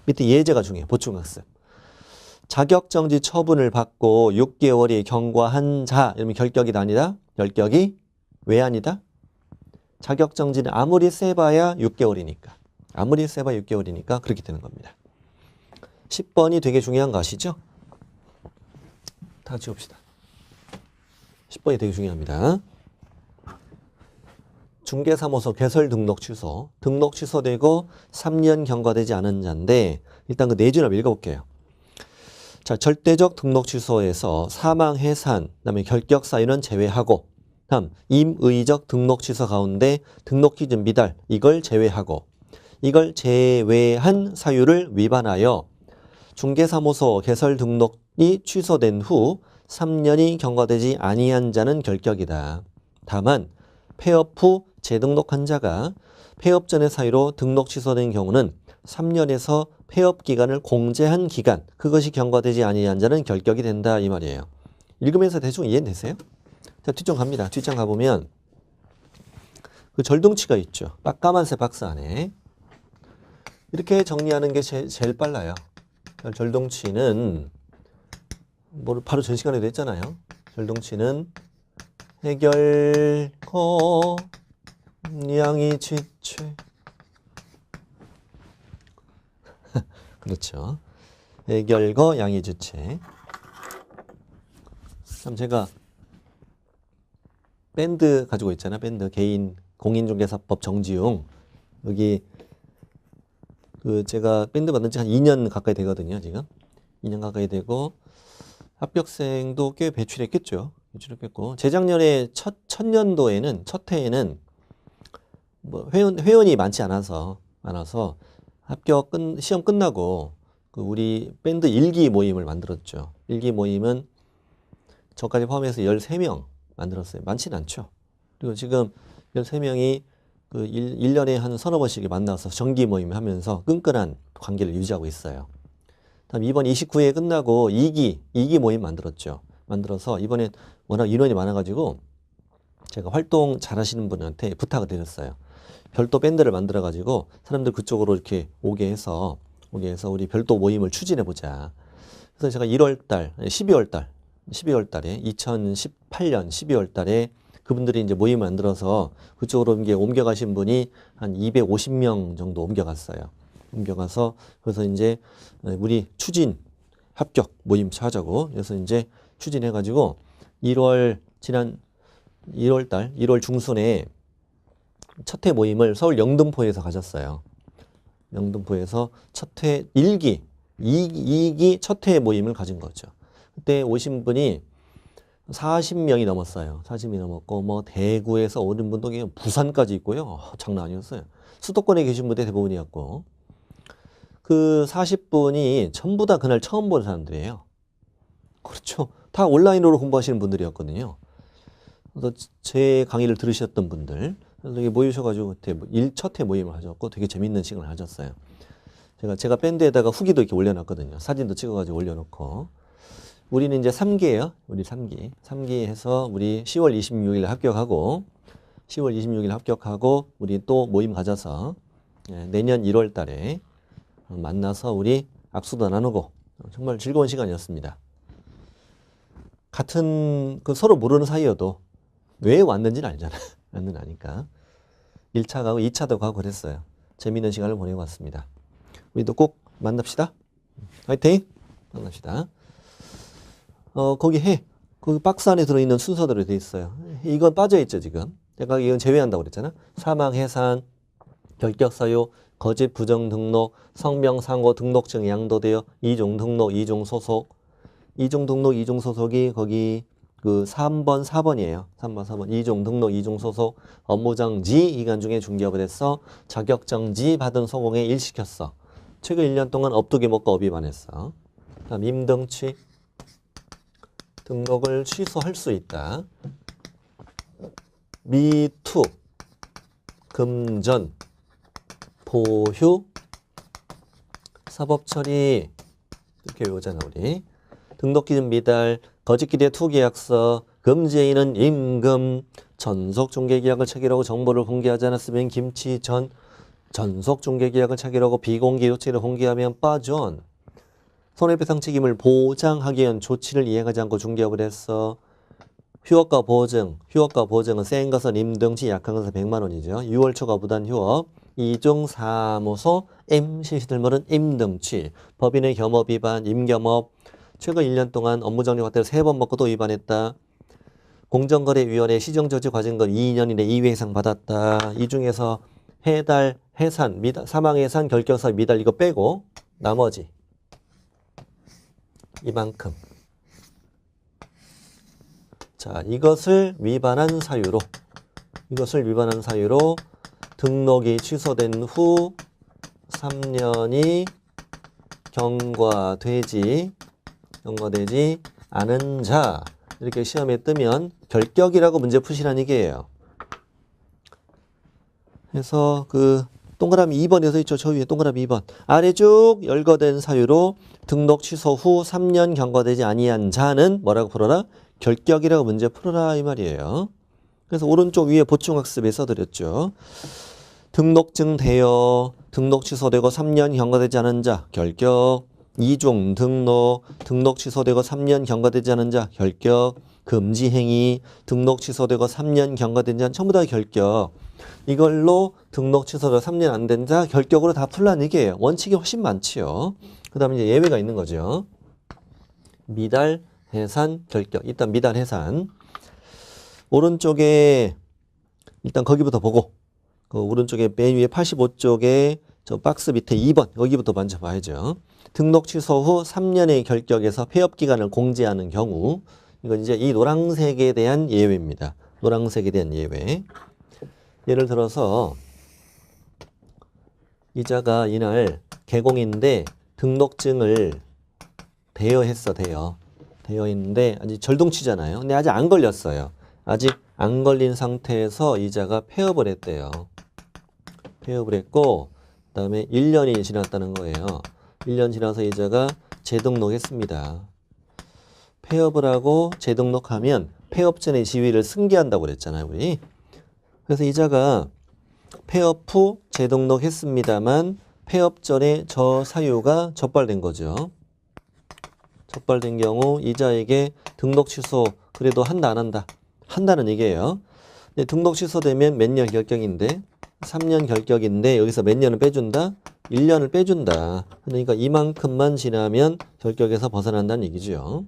밑에 예제가 중요해요. 보충학습. 자격정지 처분을 받고 6개월이 경과한 자. 이러면 결격이 아니다. 결격이 왜 아니다? 자격정지는 아무리 세봐야 6개월이니까. 아무리 세봐야 6개월이니까 그렇게 되는 겁니다. 10번이 되게 중요한 거 아시죠? 다 지웁시다. 10번이 되게 중요합니다. 중개사무소 개설 등록 취소. 등록 취소되고 3년 경과되지 않은 자인데 일단 그 내주를 한번 읽어볼게요. 자, 절대적 등록 취소에서 사망, 해산, 그다음에 결격 사유는 제외하고 다음 임의적 등록 취소 가운데 등록 기준 미달 이걸 제외하고 이걸 제외한 사유를 위반하여 중개사무소 개설 등록이 취소된 후 3년이 경과되지 아니한 자는 결격이다. 다만 폐업 후 재등록한 자가 폐업 전의 사유로 등록 취소된 경우는 3년에서 폐업 기간을 공제한 기간 그것이 경과되지 아니한 자는 결격이 된다 이 말이에요. 읽으면서 대충 이해되세요? 자, 뒷장 갑니다. 뒷장 가보면 그 절동치가 있죠. 까만색 박스 안에 이렇게 정리하는 게 제일 빨라요. 절동치는 뭐 바로 전 시간에도 했잖아요. 절동치는 해결거 양이지체 그렇죠. 해결거 양이지체. 그럼 제가 밴드 가지고 있잖아. 밴드 개인 공인중개사법 정지용 여기 그 제가 밴드 만든 지 한 2년 가까이 되거든요. 지금 2년 가까이 되고 합격생도 꽤 배출했겠죠. 배출했겠고 재작년에 첫 년도에는 첫 해에는 뭐 회원이 많지 않아서 시험 끝나고 그 우리 밴드 일기 모임을 만들었죠. 일기 모임은 저까지 포함해서 13명 만들었어요. 많지는 않죠. 그리고 지금 13명이 그 1년에 한 서너 번씩 만나서 정기 모임 하면서 끈끈한 관계를 유지하고 있어요. 다음 이번 29회 끝나고 2기 모임 만들었죠. 만들어서 이번에 워낙 인원이 많아가지고 제가 활동 잘하시는 분한테 부탁을 드렸어요. 별도 밴드를 만들어가지고 사람들 그쪽으로 이렇게 오게 해서 우리 별도 모임을 추진해보자. 그래서 제가 12월 달에 2018년 12월 달에 그분들이 이제 모임을 만들어서 그쪽으로 이제 옮겨가신 분이 한 250명 정도 옮겨갔어요. 옮겨가서 그래서 이제 우리 추진 합격 모임 하자고 그래서 이제 추진해가지고 지난 1월 중순에 첫 회 모임을 서울 영등포에서 가졌어요. 영등포에서 첫 회 2기 첫 회 모임을 가진 거죠. 그때 오신 분이 40명이 넘었어요. 40명이 넘었고 뭐 대구에서 오는 분도 부산까지 있고요. 장난 아니었어요. 수도권에 계신 분들 대부분이었고 그 40분이 전부 다 그날 처음 본 사람들이에요. 그렇죠. 다 온라인으로 공부하시는 분들이었거든요. 그래서 제 강의를 들으셨던 분들 그래서 여기 모이셔가지고 첫 회 모임을 하셨고 되게 재밌는 시간을 하셨어요. 제가 밴드에다가 후기도 이렇게 올려놨거든요. 사진도 찍어가지고 올려놓고 우리는 이제 3기예요. 우리 3기. 3기 해서 우리 10월 26일 합격하고 우리 또 모임 가져서 내년 1월 달에 만나서 우리 악수도 나누고 정말 즐거운 시간이었습니다. 같은 그 서로 모르는 사이여도 왜 왔는지는 알잖아. 왔는 아니까. 1차 가고 2차도 가고 그랬어요. 재미있는 시간을 보내고 왔습니다. 우리도 꼭 만납시다. 화이팅! 생각납시다. 거기 해. 거기 박스 안에 들어있는 순서대로 돼 있어요. 이건 빠져있죠, 지금. 제가 이건 제외한다고 그랬잖아. 사망, 해산, 결격 사유, 거짓 부정 등록, 성명 상호 등록증 양도되어 이중 등록, 이중 소속. 이중 등록, 이중 소속이 거기 그 3번, 4번이에요. 3번, 4번. 이중 등록, 이중 소속, 업무정지 기간 중에 중개업을 했어. 자격정지 받은 소공에 일시켰어. 최근 1년 동안 업두기 먹고 업 위반했어. 다음 임등취. 등록을 취소할 수 있다. 미투. 금전. 보휴. 사법처리. 이렇게 외우잖아, 우리. 등록기준 미달. 거짓기대 투계약서, 금지인은 임금, 전속중개계약을 체결하고 정보를 공개하지 않았으면 김치 전, 전속중개계약을 체결하고 비공개 요체를 공개하면 빠전, 손해배상 책임을 보장하기 위한 조치를 이행하지 않고 중개업을 했어. 휴업과 보증, 휴업과 보증은 센 것은 임등치, 약한 것은 100만 원이죠. 6월 초과 부단 휴업, 이중사무소, MC시설물은 임등치, 법인의 겸업 위반, 임겸업, 최근 1년 동안 업무정리 과태료 3번 먹고 또 위반했다. 공정거래위원회 시정조치 과징금 2년 이내 2회 이상 받았다. 이 중에서 해달, 해산, 미달, 사망해산, 결격사, 미달 이거 빼고 나머지 이만큼. 자, 이것을 위반한 사유로 등록이 취소된 후 3년이 경과되지 않은 자, 이렇게 시험에 뜨면 결격이라고 문제 푸시라는 얘기예요. 그래서 그 동그라미 2번에서 있죠. 저 위에 동그라미 2번. 아래 쭉 열거된 사유로 등록 취소 후 3년 경과되지 아니한 자는 뭐라고 풀어라? 결격이라고 문제 풀어라 이 말이에요. 그래서 오른쪽 위에 보충학습에 써드렸죠. 등록증 대여, 등록 취소되고 3년 경과되지 않은 자, 결격. 이중 등록, 등록 취소되고 3년 경과되지 않은 자, 결격. 금지 행위, 등록 취소되고 3년 경과되지 않은 전부 다 결격. 이걸로 등록 취소되고 3년 안 된 자 결격으로 다 풀라는 얘기예요. 원칙이 훨씬 많지요. 그 다음에 이제 예외가 있는 거죠. 미달, 해산, 결격. 일단 미달, 해산. 오른쪽에 일단 거기부터 보고 그 오른쪽에 맨 위에 85쪽에 저 박스 밑에 2번 여기부터 먼저 봐야죠. 등록 취소 후 3년의 결격에서 폐업기간을 공제하는 경우 이건 이제 이 노란색에 대한 예외입니다. 노란색에 대한 예외. 예를 들어서 이자가 이날 개공인데 등록증을 대여했어. 대여했는데 아직 절동치잖아요. 근데 아직 안 걸렸어요. 아직 안 걸린 상태에서 이자가 폐업을 했대요. 폐업을 했고 그 다음에 1년이 지났다는 거예요. 1년 지나서 이자가 재등록했습니다. 폐업을 하고 재등록하면 폐업 전의 지위를 승계한다고 그랬잖아요, 우리. 그래서 이자가 폐업 후 재등록했습니다만 폐업 전에 저 사유가 적발된 거죠. 적발된 경우 이자에게 등록 취소 그래도 한다 안 한다? 한다는 얘기예요. 근데 등록 취소되면 몇 년 결격인데 3년 결격인데 여기서 몇 년을 빼준다? 1년을 빼준다. 그러니까 이만큼만 지나면 결격에서 벗어난다는 얘기죠.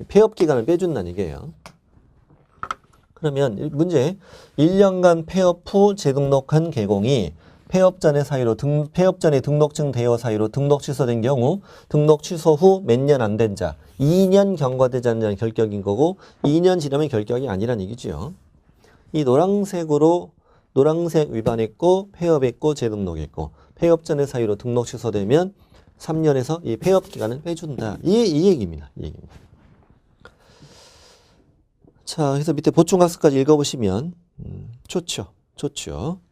폐업 기간을 빼준다는 얘기예요. 그러면 문제 1년간 폐업 후 재등록한 개공이 폐업 전의 사유로 폐업 전에 등록증 대여 사유로 등록 취소된 경우 등록 취소 후 몇 년 안 된 자 2년 경과되지 않는 자는 결격인 거고 2년 지나면 결격이 아니란 얘기죠. 이 노란색 위반했고 폐업했고 재등록했고 폐업 전의 사유로 등록 취소되면 3년에서 이 폐업 기간을 빼준다. 이 얘기입니다. 이 얘기입니다. 자, 그래서 밑에 보충학습까지 읽어보시면 좋죠.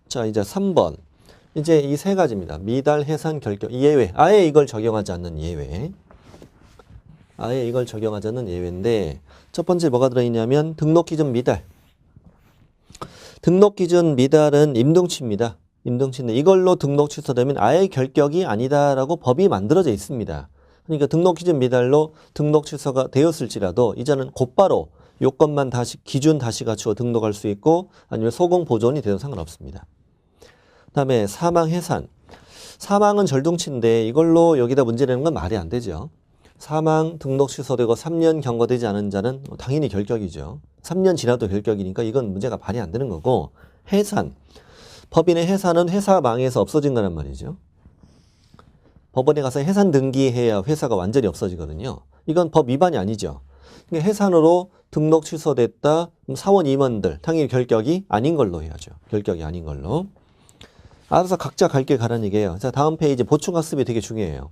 자, 이제 3번. 이제 이 세 가지입니다. 미달, 해산, 결격, 예외. 아예 이걸 적용하지 않는 예외. 아예 이걸 적용하지 않는 예외인데 첫 번째 뭐가 들어있냐면 등록기준 미달. 등록기준 미달은 임등치입니다. 임등치인데 이걸로 등록 취소되면 아예 결격이 아니다라고 법이 만들어져 있습니다. 그러니까 등록기준 미달로 등록 취소가 되었을지라도 이자는 곧바로 요건만 기준 다시 갖추어 등록할 수 있고 아니면 소공 보존이 되도 상관없습니다. 그 다음에 사망 해산. 사망은 절동치인데 이걸로 여기다 문제 내는 건 말이 안 되죠. 사망, 등록 취소되고 3년 경과되지 않은 자는 당연히 결격이죠. 3년 지나도 결격이니까 이건 문제가 발휘 안 되는 거고, 해산. 법인의 해산은 회사 망해서 없어진 거란 말이죠. 법원에 가서 해산 등기해야 회사가 완전히 없어지거든요. 이건 법 위반이 아니죠. 그러니까 해산으로 등록 취소됐다. 그럼 사원 임원들 당연히 결격이 아닌 걸로 해야죠. 결격이 아닌 걸로. 알아서 각자 갈 길 가라는 얘기예요. 자, 다음 페이지 보충학습이 되게 중요해요.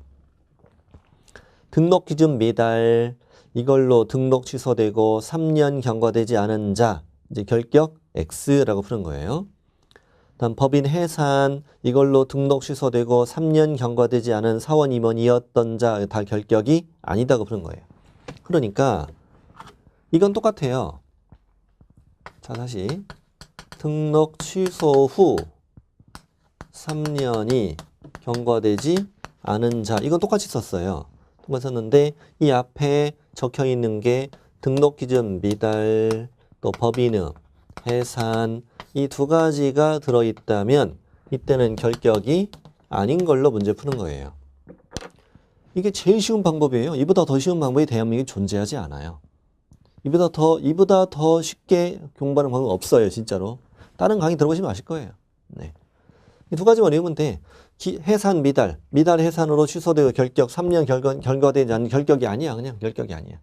등록 기준 미달 이걸로 등록 취소되고 3년 경과되지 않은 자 이제 결격 X라고 푸는 거예요. 다음 법인 해산 이걸로 등록 취소되고 3년 경과되지 않은 사원 임원이었던 자 다 결격이 아니다고 푸는 거예요. 그러니까 이건 똑같아요. 자, 다시 등록 취소 후 3년이 경과되지 않은 자 이건 똑같이 썼어요. 똑같이 썼는데 이 앞에 적혀 있는 게 등록 기준 미달 또 법인의 해산 이 두 가지가 들어있다면 이때는 결격이 아닌 걸로 문제 푸는 거예요. 이게 제일 쉬운 방법이에요. 이보다 더 쉬운 방법이 대한민국에 존재하지 않아요. 이보다 더 쉽게 공부하는 방법은 없어요, 진짜로. 다른 강의 들어보시면 아실 거예요. 네. 이 두 가지만 외우면 돼. 해산 미달 해산으로 취소되고 결격 3년 경과되지 않는 결격이 아니야. 그냥 결격이 아니야.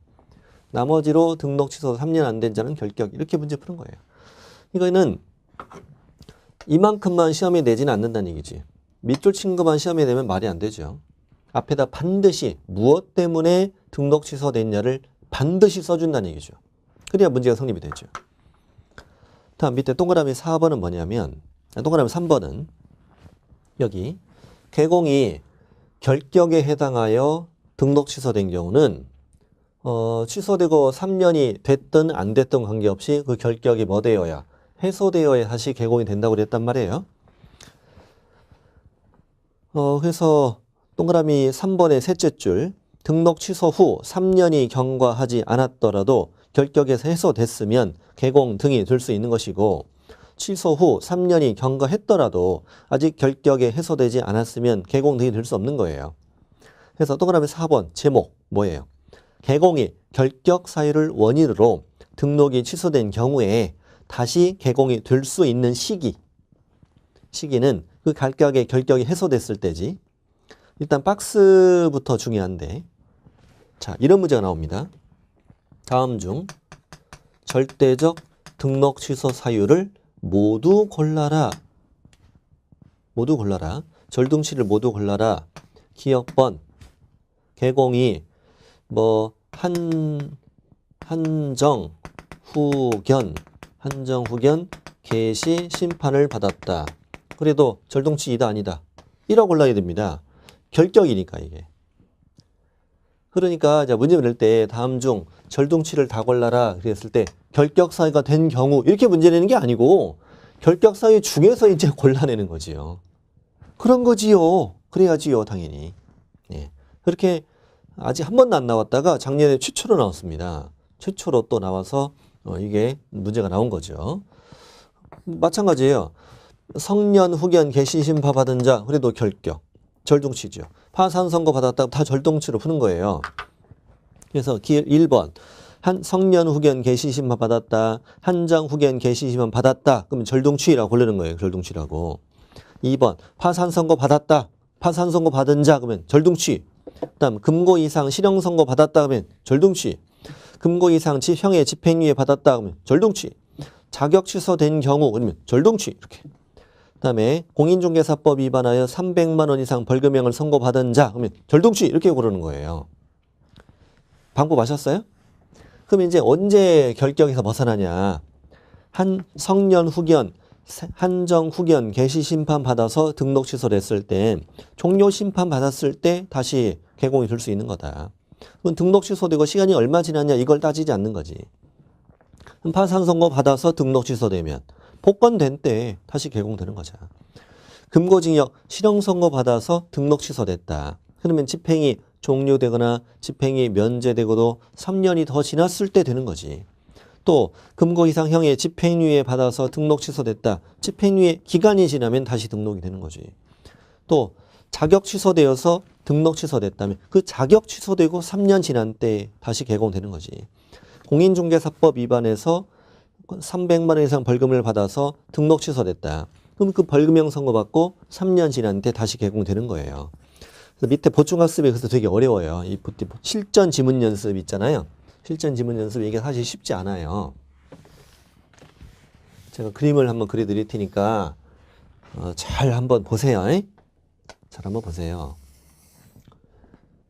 나머지로 등록 취소 3년 안 된 자는 결격. 이렇게 문제 푸는 거예요. 이거는 이만큼만 시험에 내지는 않는다는 얘기지. 밑줄 친 것만 시험에 내면 말이 안 되죠. 앞에다 반드시 무엇 때문에 등록 취소됐냐를 반드시 써준다는 얘기죠. 그래야 문제가 성립이 되죠. 다음 밑에 동그라미 4번은 뭐냐면 동그라미 3번은 여기 개공이 결격에 해당하여 등록 취소된 경우는 취소되고 3년이 됐든 안 됐든 관계없이 그 결격이 뭐 되어야 해소되어야 다시 개공이 된다고 그랬단 말이에요. 그래서 동그라미 3번의 셋째 줄 등록 취소 후 3년이 경과하지 않았더라도 결격에서 해소됐으면 개공 등이 될 수 있는 것이고 취소 후 3년이 경과했더라도 아직 결격에 해소되지 않았으면 개공 등이 될 수 없는 거예요. 그래서 동그라미 4번 제목 뭐예요? 개공이 결격 사유를 원인으로 등록이 취소된 경우에 다시 개공이 될 수 있는 시기는 그 결격이 해소됐을 때지. 일단 박스부터 중요한데 자 이런 문제가 나옵니다. 다음 중 절대적 등록 취소 사유를 모두 골라라. 절등치를 모두 골라라. 기억번 개공이 뭐 한정 후견 개시 심판을 받았다. 그래도 절동치 2다 아니다. 1화 골라야 됩니다. 결격이니까 이게. 그러니까 자 문제 낼 때 다음 중 절동치를 다 골라라 그랬을 때 결격 사유가 된 경우 이렇게 문제 내는 게 아니고 결격 사유 중에서 이제 골라내는 거지요. 그런 거지요. 그래야지요 당연히. 예. 그렇게 아직 한 번도 안 나왔다가 작년에 최초로 나왔습니다. 최초로 또 나와서 이게 문제가 나온 거죠. 마찬가지예요. 성년 후견 개시 심판 받은 자 그래도 결격. 절동치죠. 파산 선고 받았다고 다 절동치로 푸는 거예요. 그래서 1번 성년 후견 개시 심판 받았다. 한정 후견 개시 심판 받았다. 그러면 절동치라고 고르는 거예요. 절동치라고. 2번 파산 선고 받았다. 파산 선고 받은 자 그러면 절동치. 그다음 금고 이상 실형 선고 받았다 그러면 절동치. 금고 이상 형의 집행유예 받았다 그러면 절동치. 자격 취소된 경우 그러면 절동치 이렇게. 그다음에 공인중개사법 위반하여 300만 원 이상 벌금형을 선고받은 자 그러면 절동치 이렇게 고르는 거예요. 방법 아셨어요? 그럼 이제 언제 결격에서 벗어나냐? 성년 후견, 한정 후견 개시 심판 받아서 등록 취소됐을 때 종료 심판 받았을 때 다시 개공이 될 수 있는 거다. 그럼 등록 취소되고 시간이 얼마 지났냐 이걸 따지지 않는 거지. 파산 선고 받아서 등록 취소되면 복권된 때 다시 개공되는 거죠. 금고징역 실형 선고 받아서 등록 취소됐다. 그러면 집행이 종료되거나 집행이 면제되고도 3년이 더 지났을 때 되는 거지. 또 금고 이상형의 집행유예 받아서 등록 취소됐다. 집행유예 기간이 지나면 다시 등록이 되는 거지. 또 자격 취소되어서 등록 취소됐다면 그 자격 취소되고 3년 지난 때 다시 개공되는 거지. 공인중개사법 위반해서 300만 원 이상 벌금을 받아서 등록 취소됐다. 그럼 그 벌금형 선고받고 3년 지난 때 다시 개공되는 거예요. 그래서 밑에 보충학습이 그래서 되게 어려워요. 이 실전 지문 연습 있잖아요. 실전 지문 연습 이게 사실 쉽지 않아요. 제가 그림을 한번 그려드릴 테니까 잘 한번 보세요. 잘 한번 보세요.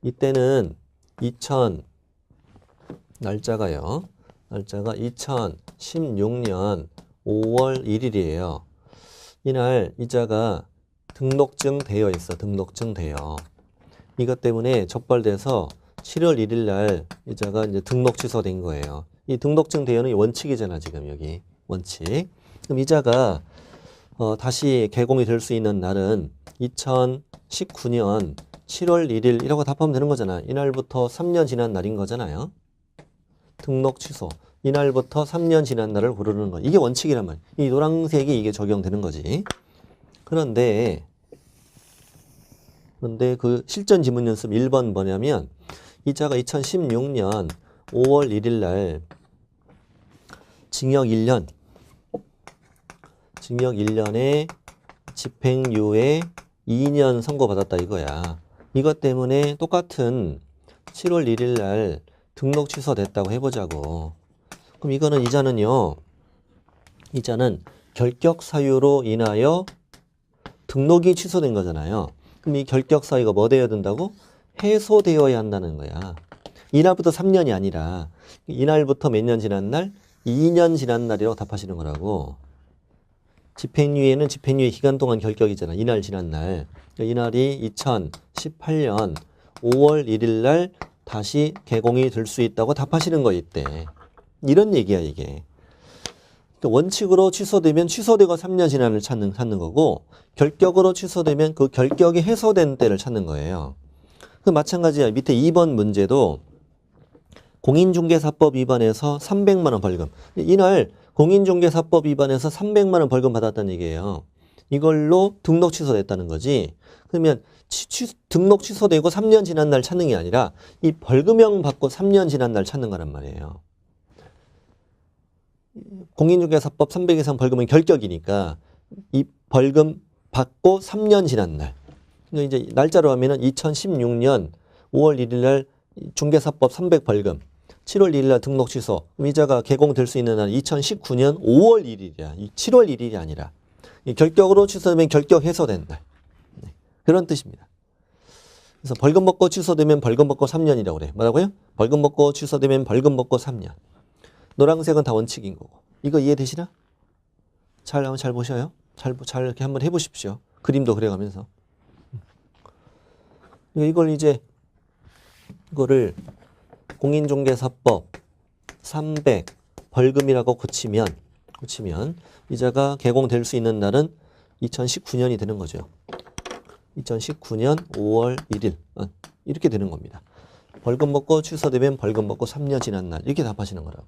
이때는 날짜가 2016년 5월 1일이에요. 이날 이자가 등록증 되어 있어. 등록증 되어. 이것 때문에 적발돼서 7월 1일 날 이자가 이제 등록 취소된 거예요. 이 등록증 대여는 원칙이잖아, 지금 여기. 원칙. 그럼 이자가 다시 개공이 될 수 있는 날은 2019년 7월 1일이라고 답하면 되는 거잖아. 이날부터 3년 지난 날인 거잖아요. 등록 취소. 이날부터 3년 지난 날을 고르는 거. 이게 원칙이란 말이야. 이 노란색이 이게 적용되는 거지. 그런데 그 실전 지문 연습 1번 뭐냐면 이자가 2016년 5월 1일 날 징역 1년에 집행유예 2년 선고받았다 이거야. 이것 때문에 똑같은 7월 1일 날 등록 취소됐다고 해보자고. 그럼 이자는 결격 사유로 인하여 등록이 취소된 거잖아요. 그럼 이 결격 사유가 뭐 되어야 된다고? 해소되어야 한다는 거야. 이날부터 3년이 아니라 이날부터 몇 년 지난 날? 2년 지난 날이라고 답하시는 거라고. 집행유예는 집행유예 기간 동안 결격이잖아. 이날 지난 날. 이날이 2018년 5월 1일 날 다시 개공이 될 수 있다고 답하시는 거 이때. 이런 얘기야 이게. 원칙으로 취소되면 취소되고 3년 지난 날 찾는 거고 결격으로 취소되면 그 결격이 해소된 때를 찾는 거예요. 그 마찬가지야. 밑에 2번 문제도 공인중개사법 위반해서 300만 원 벌금. 이날 공인중개사법 위반해서 300만 원 벌금 받았다는 얘기예요. 이걸로 등록 취소됐다는 거지. 그러면 등록 취소되고 3년 지난 날 찾는 게 아니라 이 벌금형 받고 3년 지난 날 찾는 거란 말이에요. 공인중개사법 300 이상 벌금은 결격이니까 이 벌금 받고 3년 지난 날. 그러니까 이제 날짜로 하면은 2016년 5월 1일 날 중개사법 300 벌금. 7월 1일 날 등록 취소. 이자가 개공될 수 있는 날 2019년 5월 1일이야. 7월 1일이 아니라. 결격으로 취소되면 결격 해소된 날. 그런 뜻입니다. 그래서 벌금 먹고 취소되면 벌금 먹고 3년이라고 그래. 뭐라고요? 벌금 먹고 취소되면 벌금 먹고 3년. 노란색은 다 원칙인 거고. 이거 이해되시나? 잘 보셔요. 잘 이렇게 한번 해보십시오. 그림도 그려가면서. 이거를 공인중개사법 300 벌금이라고 고치면 이자가 개공될 수 있는 날은 2019년이 되는 거죠. 2019년 5월 1일 이렇게 되는 겁니다. 벌금 먹고 취소되면 벌금 먹고 3년 지난 날 이렇게 답하시는 거라고.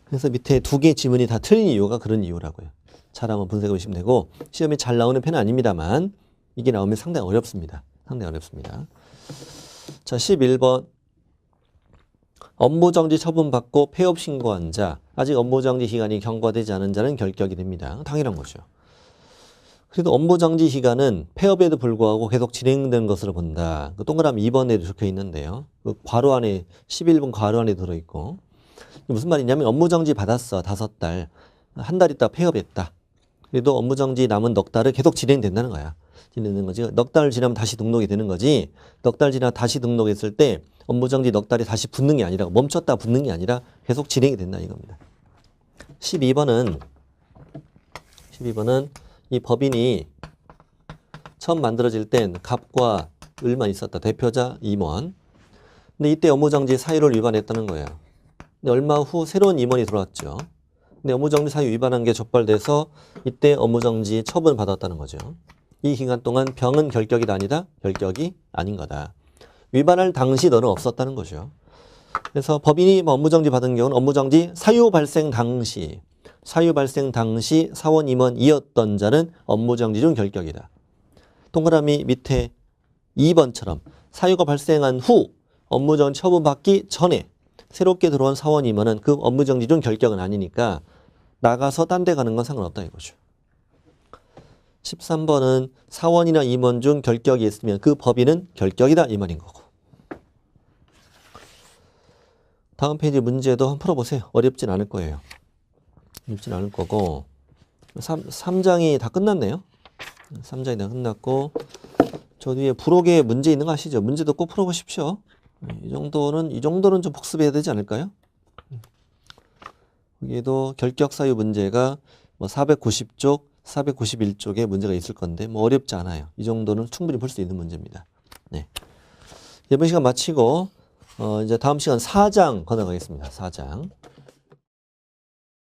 그래서 밑에 두 개의 지문이 다 틀린 이유가 그런 이유라고요. 잘 한번 분석해 보시면 되고 시험에 잘 나오는 편은 아닙니다만 이게 나오면 상당히 어렵습니다. 자, 11번 업무정지 처분받고 폐업 신고한 자 아직 업무정지 기간이 경과되지 않은 자는 결격이 됩니다. 당연한 거죠. 그래도 업무정지 기간은 폐업에도 불구하고 계속 진행된 것으로 본다. 그 동그라미 2번에도 적혀 있는데요. 그 괄호 안에 11번 괄호 안에 들어있고 무슨 말이냐면 업무정지 받았어. 5달. 한 달 있다 폐업했다. 그래도 업무정지 남은 넉 달을 계속 진행된다는 거야. 진행되는 거지. 넉 달 지나면 다시 등록이 되는 거지. 넉 달 지나 다시 등록했을 때 업무정지 넉 달이 다시 붙는 게 아니라 멈췄다 붙는 게 아니라 계속 진행이 된다 이겁니다. 12번은 이 법인이 처음 만들어질 땐 갑과 을만 있었다. 대표자 임원. 근데 이때 업무정지 사유를 위반했다는 거예요. 근데 얼마 후 새로운 임원이 들어왔죠. 근데 업무정지 사유 위반한 게 적발돼서 이때 업무정지 처분 받았다는 거죠. 이 기간 동안 병은 결격이 아니다. 결격이 아닌 거다. 위반할 당시 너는 없었다는 거죠. 그래서 법인이 업무정지 받은 경우는 업무정지 사유 발생 당시 사원 임원이었던 자는 업무정지 중 결격이다. 동그라미 밑에 2번처럼 사유가 발생한 후 업무정지 처분받기 전에 새롭게 들어온 사원이면은 그 업무정지 중 결격은 아니니까 나가서 딴 데 가는 건 상관없다 이거죠. 13번은 사원이나 임원 중 결격이 있으면 그 법인은 결격이다 이 말인 거고. 다음 페이지 문제도 한번 풀어보세요. 어렵진 않을 거예요. 어렵진 않을 거고 3장이 다 끝났네요. 3장이 다 끝났고 저 뒤에 부록에 문제 있는 거 아시죠? 문제도 꼭 풀어보십시오. 이 정도는 좀 복습해야 되지 않을까요? 여기에도 결격 사유 문제가 뭐 490쪽, 491쪽에 문제가 있을 건데 뭐 어렵지 않아요. 이 정도는 충분히 볼 수 있는 문제입니다. 네. 이번 시간 마치고 이제 다음 시간 4장 건너가겠습니다. 4장.